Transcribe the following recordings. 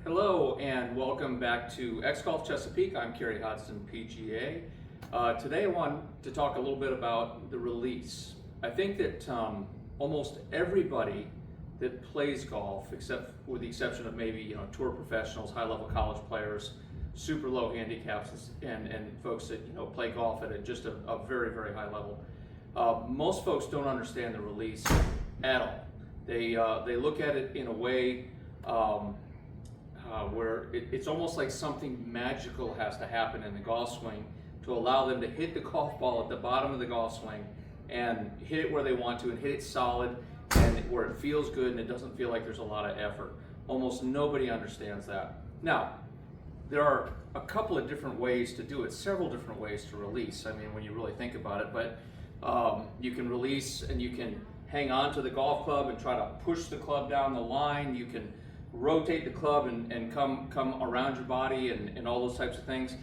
Hello and welcome back to X-Golf Chesapeake. I'm Carey Hodsden, PGA. Today I want to talk a little bit about the release. I think that almost everybody that plays golf, except with the exception of maybe tour professionals, high-level college players, super low handicaps, and folks that play golf at just a very, very high level. Most folks don't understand the release at all. They look at it in a way where it's almost like something magical has to happen in the golf swing to allow them to hit the golf ball at the bottom of the golf swing and hit it where they want to and hit it solid and where it feels good and it doesn't feel like there's a lot of effort. Almost nobody understands that. Now, there are a couple of different ways to do it, several different ways to release, I mean, when you really think about it, but you can release and you can hang on to the golf club and try to push the club down the line. You can rotate the club and come around your body and all those types of things.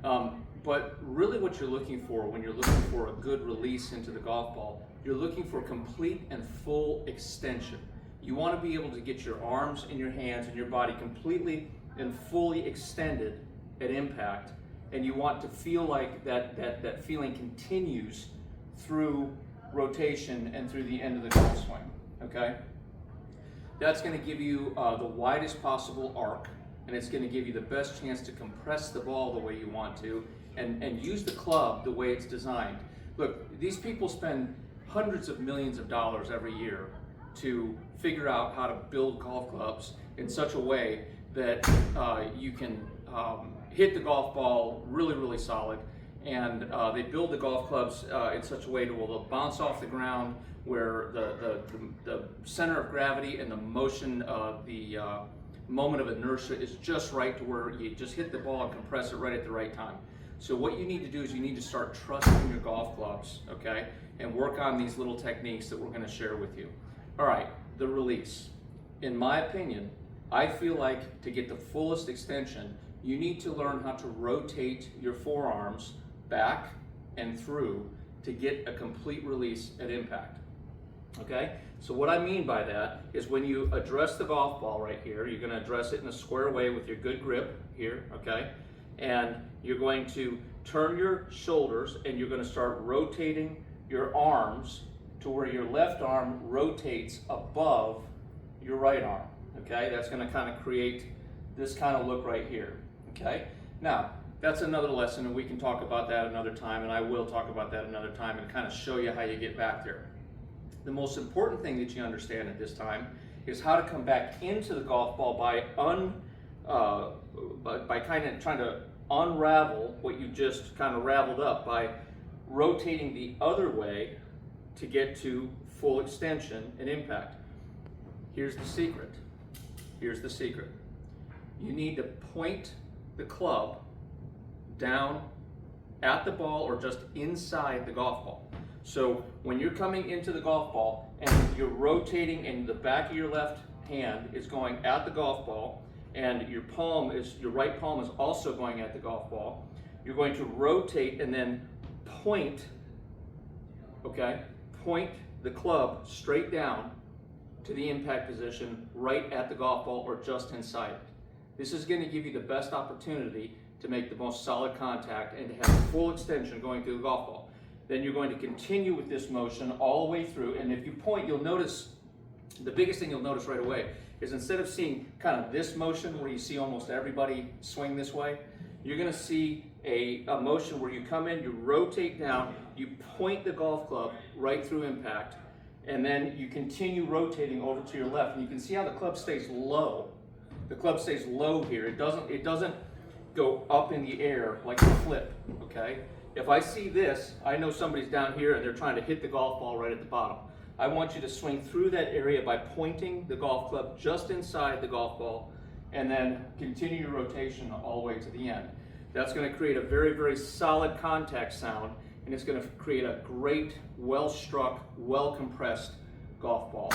But really what you're looking for when you're looking for a good release into the golf ball, you're looking for complete and full extension. You want to be able to get your arms and your hands and your body completely and fully extended at impact, and you want to feel like that feeling continues through rotation and through the end of the golf swing, okay? That's going to give you the widest possible arc, and it's going to give you the best chance to compress the ball the way you want to and use the club the way it's designed. Look, these people spend hundreds of millions of dollars every year to figure out how to build golf clubs in such a way that you can hit the golf ball really, really solid. And they build the golf clubs in such a way that will bounce off the ground where the center of gravity and the motion of the moment of inertia is just right to where you just hit the ball and compress it right at the right time. So what you need to do is you need to start trusting your golf clubs, okay, and work on these little techniques that we're going to share with you. All right, the release. In my opinion, I feel like to get the fullest extension, you need to learn how to rotate your forearms back and through to get a complete release at impact. Okay, so what I mean by that is when you address the golf ball right here, you're going to address it in a square way with your good grip here, okay, and you're going to turn your shoulders and you're going to start rotating your arms to where your left arm rotates above your right arm, okay? That's going to kind of create this kind of look right here, okay? Now, that's another lesson, and we can talk about that another time, and I will talk about that another time and kind of show you how you get back there. The most important thing that you understand at this time is how to come back into the golf ball by kind of trying to unravel what you just kind of raveled up by rotating the other way to get to full extension and impact. Here's the secret. Here's the secret. You need to point the club down at the ball or just inside the golf ball. So when you're coming into the golf ball and you're rotating and the back of your left hand is going at the golf ball and your right palm is also going at the golf ball, you're going to rotate and then point, okay? Point the club straight down to the impact position right at the golf ball or just inside it. This is going to give you the best opportunity to make the most solid contact and to have full extension going through the golf ball. Then you're going to continue with this motion all the way through, and if you point, you'll notice, the biggest thing you'll notice right away is instead of seeing kind of this motion where you see almost everybody swing this way, you're going to see a motion where you come in, you rotate down, you point the golf club right through impact, and then you continue rotating over to your left, and you can see how the club stays low. The club stays low here. It doesn't go up in the air like a flip, okay? If I see this, I know somebody's down here and they're trying to hit the golf ball right at the bottom. I want you to swing through that area by pointing the golf club just inside the golf ball and then continue your rotation all the way to the end. That's going to create a very, very solid contact sound, and it's going to create a great, well-struck, well-compressed golf ball.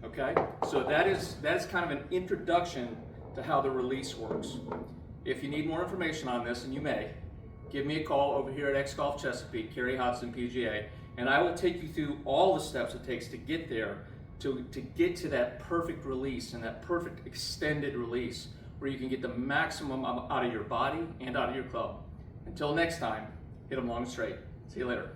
Okay, so that is kind of an introduction to how the release works. If you need more information on this, and you may, give me a call over here at X-Golf Chesapeake, Carey Hodsden PGA, and I will take you through all the steps it takes to get there to get to that perfect release and that perfect extended release where you can get the maximum out of your body and out of your club. Until next time, hit them long and straight. See you later.